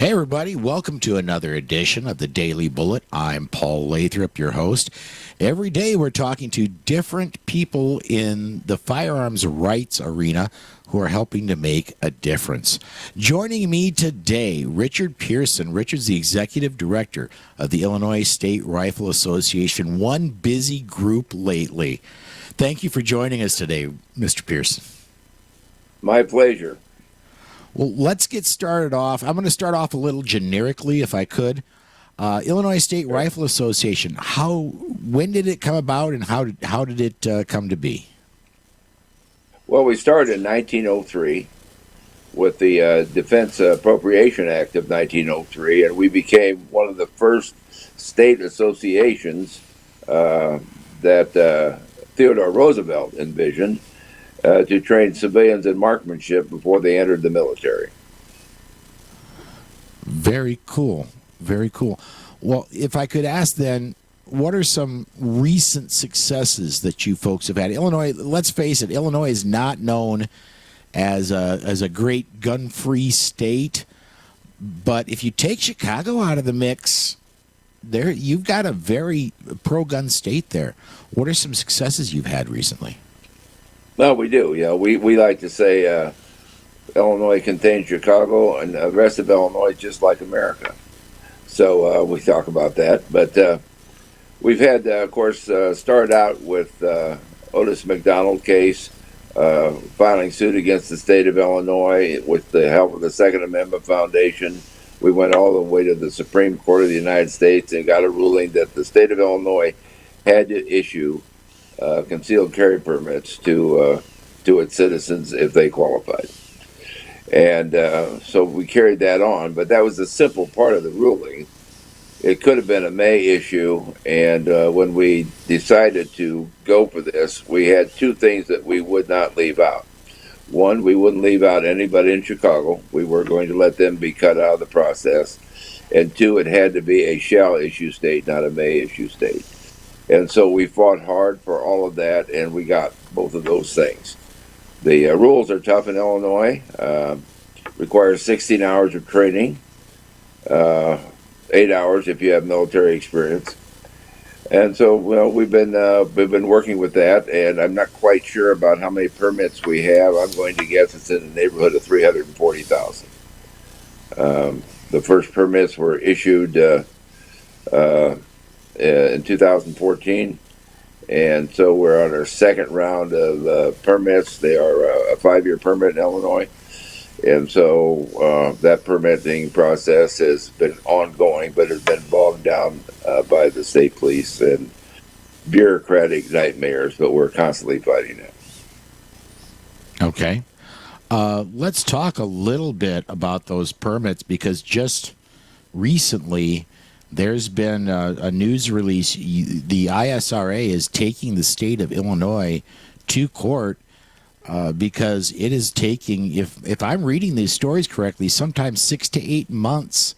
Hey, everybody. Welcome to another edition of the Daily Bullet. I'm Paul Lathrop, your host. Every day we're talking to different people in the firearms rights arena who are helping to make a difference. Joining me today, Richard Pearson. Richard's the executive director of the Illinois State Rifle Association, one busy group lately. Thank you for joining us today, Mr. Pearson. My pleasure. Well, let's get started off. I'm going to start off a little generically, if I could. Illinois State Rifle Association. When did it come about, and how did it come to be? Well, we started in 1903 with the Defense Appropriation Act of 1903, and we became one of the first state associations that Theodore Roosevelt envisioned to train civilians in marksmanship before they entered the military. Very cool. Very cool. Well, if I could ask then, what are some recent successes that you folks have had? Illinois, let's face it, Illinois is not known as a great gun-free state, but if you take Chicago out of the mix, there you've got a very pro-gun state there. What are some successes you've had recently? No, we do. Yeah, we like to say Illinois contains Chicago, and the rest of Illinois is just like America. So we talk about that. But we've had, of course, started out with Otis McDonald case, filing suit against the state of Illinois with the help of the Second Amendment Foundation. We went all the way to the Supreme Court of the United States and got a ruling that the state of Illinois had to issue concealed carry permits to its citizens if they qualified. And so we carried that on, but that was a simple part of the ruling. It could have been a May issue, and when we decided to go for this, we had two things that we would not leave out. One, we wouldn't leave out anybody in Chicago. We were going to let them be cut out of the process. And two, it had to be a shall issue state, not a may issue state. And so we fought hard for all of that, and we got both of those things. The rules are tough in Illinois. Requires 16 hours of training, 8 hours if you have military experience. And so, we've been working with that, and I'm not quite sure about how many permits we have. I'm going to guess it's in the neighborhood of 340,000. The first permits were issued in 2014, and so we're on our second round of permits. They are a 5-year permit in Illinois, and so that permitting process has been ongoing, but has been bogged down by the state police and bureaucratic nightmares, but we're constantly fighting it. Okay. Let's talk a little bit about those permits, because just recently there's been a news release. The ISRA is taking the state of Illinois to court because it is taking, if I'm reading these stories correctly, sometimes 6 to 8 months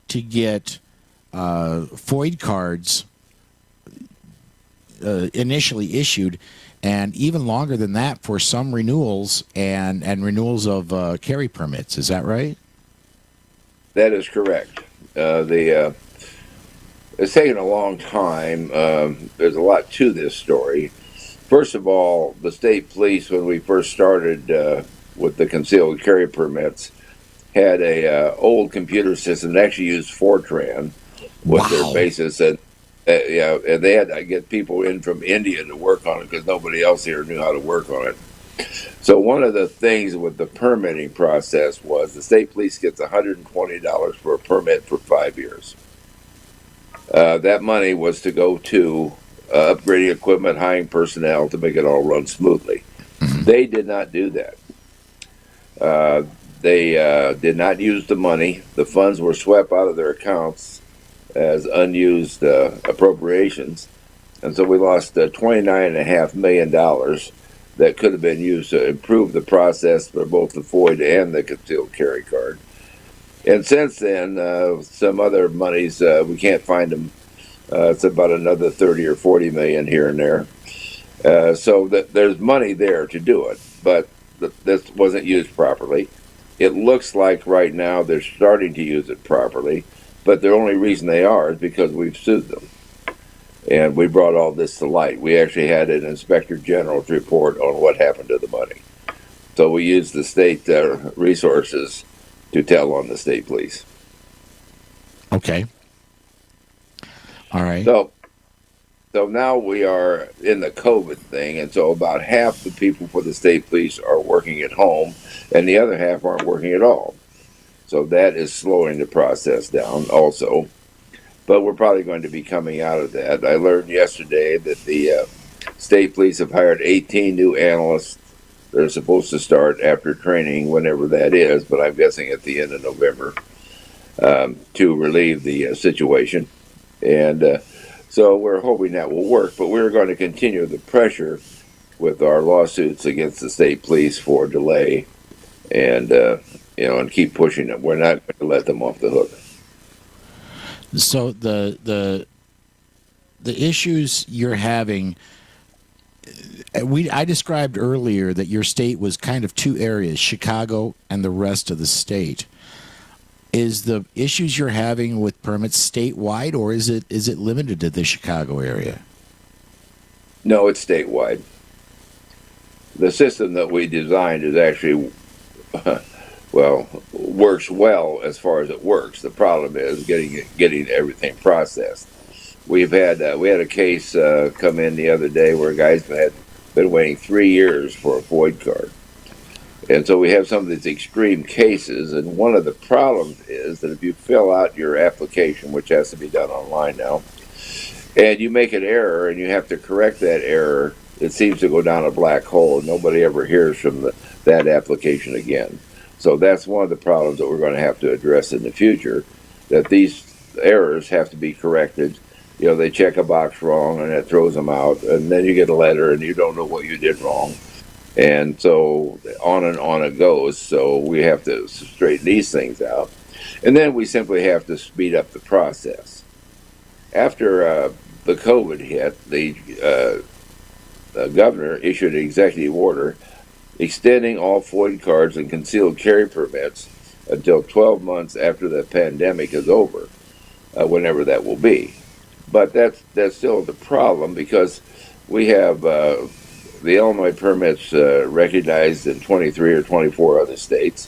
to get FOID cards initially issued, and even longer than that for some renewals and renewals of carry permits. Is that right? That is correct. It's taken a long time. There's a lot to this story. First of all, the state police, when we first started with the concealed carry permits, had a old computer system that actually used Fortran with their basis, and and they had to get people in from India to work on it because nobody else here knew how to work on it. So one of the things with the permitting process was the state police gets $120 for a permit for 5 years. That money was to go to upgrading equipment, hiring personnel to make it all run smoothly. Mm-hmm. They did not do that. They did not use the money. The funds were swept out of their accounts as unused appropriations. And so we lost $29.5 million that could have been used to improve the process for both the FOID and the concealed carry card. And since then, some other monies, we can't find them. It's about another 30 or 40 million here and there. So there's money there to do it, but this wasn't used properly. It looks like right now they're starting to use it properly, but the only reason they are is because we've sued them. And we brought all this to light. We actually had an inspector general's report on what happened to the money. So we used the state resources to tell on the state police. Okay. All right. So now we are in the COVID thing, and so about half the people for the state police are working at home, and the other half aren't working at all. So that is slowing the process down also. But we're probably going to be coming out of that. I learned yesterday that the state police have hired 18 new analysts. They're supposed to start after training, whenever that is, but I'm guessing at the end of November, to relieve the situation. And so we're hoping that will work, but we're going to continue the pressure with our lawsuits against the state police for delay, and and keep pushing them. We're not going to let them off the hook. So the issues you're having, I described earlier that your state was kind of two areas, Chicago and the rest of the state. Is the issues you're having with permits statewide, or is it limited to the Chicago area? No, it's statewide. The system that we designed is actually, works well as far as it works. The problem is getting everything processed. We had a case come in the other day where guys had been waiting 3 years for a FOID card. And so we have some of these extreme cases, and one of the problems is that if you fill out your application, which has to be done online now, and you make an error and you have to correct that error, it seems to go down a black hole, and nobody ever hears from that application again. So that's one of the problems that we're going to have to address in the future, that these errors have to be corrected. They check a box wrong, and it throws them out, and then you get a letter, and you don't know what you did wrong. And so on and on it goes. So we have to straighten these things out. And then we simply have to speed up the process. After the COVID hit, the governor issued an executive order extending all FOID cards and concealed carry permits until 12 months after the pandemic is over, whenever that will be. But that's still the problem, because we have the Illinois permits recognized in 23 or 24 other states,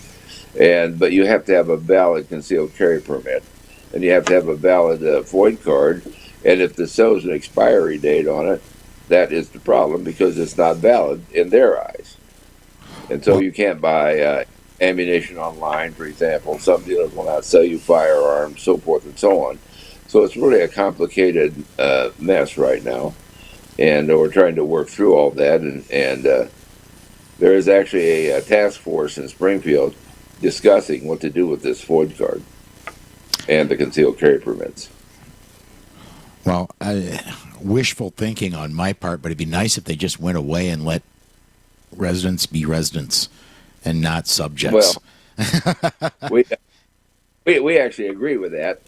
but you have to have a valid concealed carry permit, and you have to have a valid FOID card, and if this shows an expiry date on it, that is the problem, because it's not valid in their eyes. And so you can't buy ammunition online, for example. Some dealers will not sell you firearms, so forth and so on. So it's really a complicated mess right now. And we're trying to work through all that, and there is actually a task force in Springfield discussing what to do with this FOID card and the concealed carry permits. Well, wishful thinking on my part, but it'd be nice if they just went away and let residents be residents and not subjects. Well, we actually agree with that.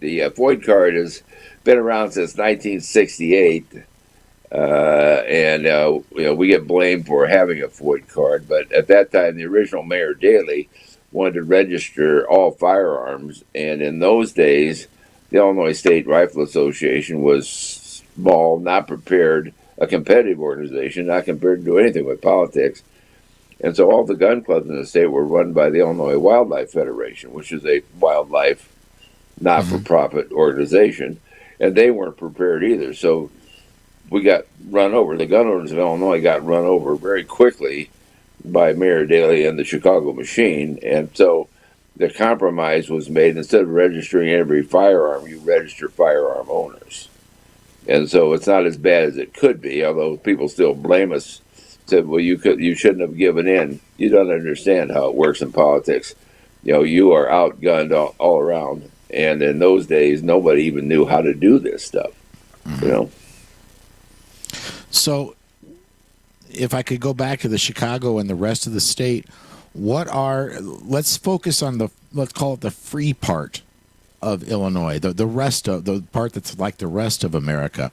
The FOID card has been around since 1968, and we get blamed for having a FOID card. But at that time, the original Mayor Daley wanted to register all firearms, and in those days, the Illinois State Rifle Association was small, not prepared, a competitive organization, not prepared to do anything with politics. And so all the gun clubs in the state were run by the Illinois Wildlife Federation, which is a wildlife not-for-profit organization, and they weren't prepared either. So we got run over. The gun owners of Illinois got run over very quickly by Mayor Daley and the Chicago machine, and so the compromise was made. Instead of registering every firearm, you register firearm owners. And so it's not as bad as it could be, although people still blame us. Said, well, you shouldn't have given in. You don't understand how it works in politics. You are outgunned all around. And in those days, nobody even knew how to do this stuff. So if I could go back to the Chicago and the rest of the state, let's focus on let's call it the free part of Illinois, the rest of the part that's like the rest of America.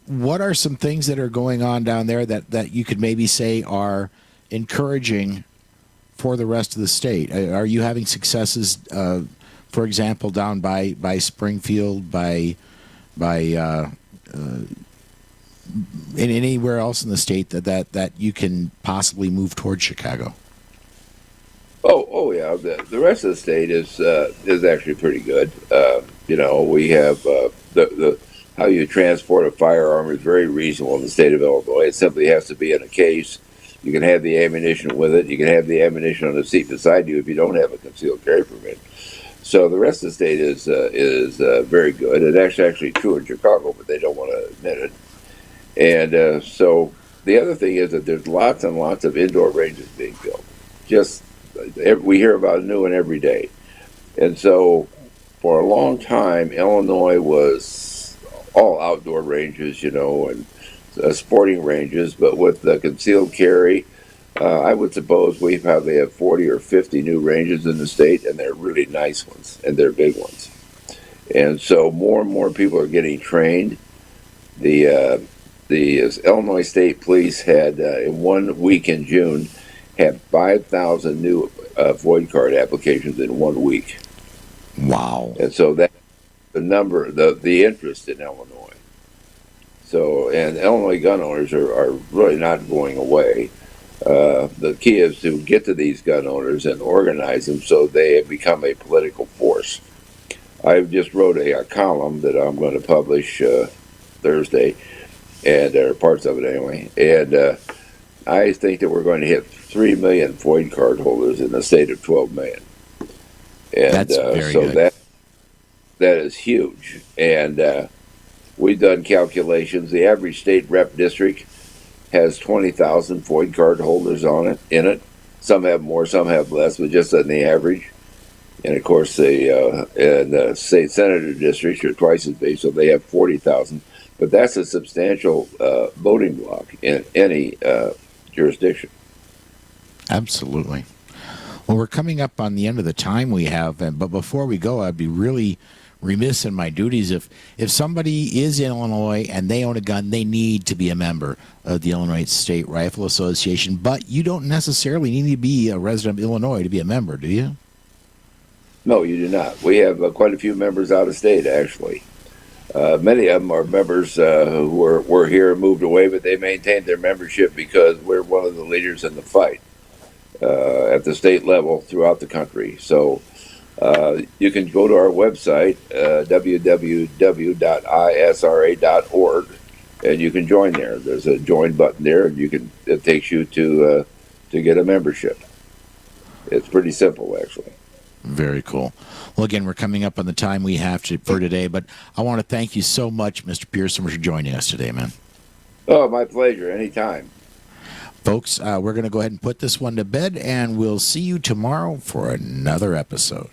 What are some things that are going on down there that you could maybe say are encouraging for the rest of the state? Are you having successes, for example, down by Springfield, by anywhere else in the state that you can possibly move towards Chicago? Oh yeah. The rest of the state is actually pretty good. We have the how you transport a firearm is very reasonable in the state of Illinois. It simply has to be in a case. You can have the ammunition with it. You can have the ammunition on the seat beside you if you don't have a concealed carry permit. So the rest of the state is very good. It's actually true in Chicago, but they don't want to admit it. And so the other thing is that there's lots and lots of indoor ranges being built. We hear about a new one every day. And so for a long time, Illinois was all outdoor ranges, and sporting ranges. But with the concealed carry, I would suppose we probably have 40 or 50 new ranges in the state, and they're really nice ones, and they're big ones. And so more and more people are getting trained. The Illinois State Police had, in 1 week in June, had 5,000 new void card applications in 1 week. Wow. And so that the interest in Illinois. So, and Illinois gun owners are really not going away. The key is to get to these gun owners and organize them so they become a political force. I just wrote a column that I'm going to publish Thursday, or parts of it anyway. And I think that we're going to hit 3 million void card holders in the state of 12 million. And that's very so good. that is huge. And we've done calculations. The average state rep district has 20,000 void card holders in it. Some have more, some have less, but just on the average. And of course, the state senator districts are twice as big, so they have 40,000. But that's a substantial voting block in any jurisdiction. Absolutely. Well, we're coming up on the end of the time we have, but before we go, I'd be really remiss in my duties if somebody is in Illinois and they own a gun, they need to be a member of the Illinois State Rifle Association. But you don't necessarily need to be a resident of Illinois to be a member, do you? No, you do not. We have quite a few members out of state, actually. Many of them are members who were here and moved away, but they maintained their membership because we're one of the leaders in the fight at the state level throughout the country. So you can go to our website, www.isra.org, and you can join there. There's a join button there, and it takes you to get a membership. It's pretty simple, actually. Very cool. Well, again, we're coming up on the time we have for today, but I want to thank you so much, Mr. Pearson, for joining us today, man. Oh, my pleasure. Anytime. Folks, we're going to go ahead and put this one to bed, and we'll see you tomorrow for another episode.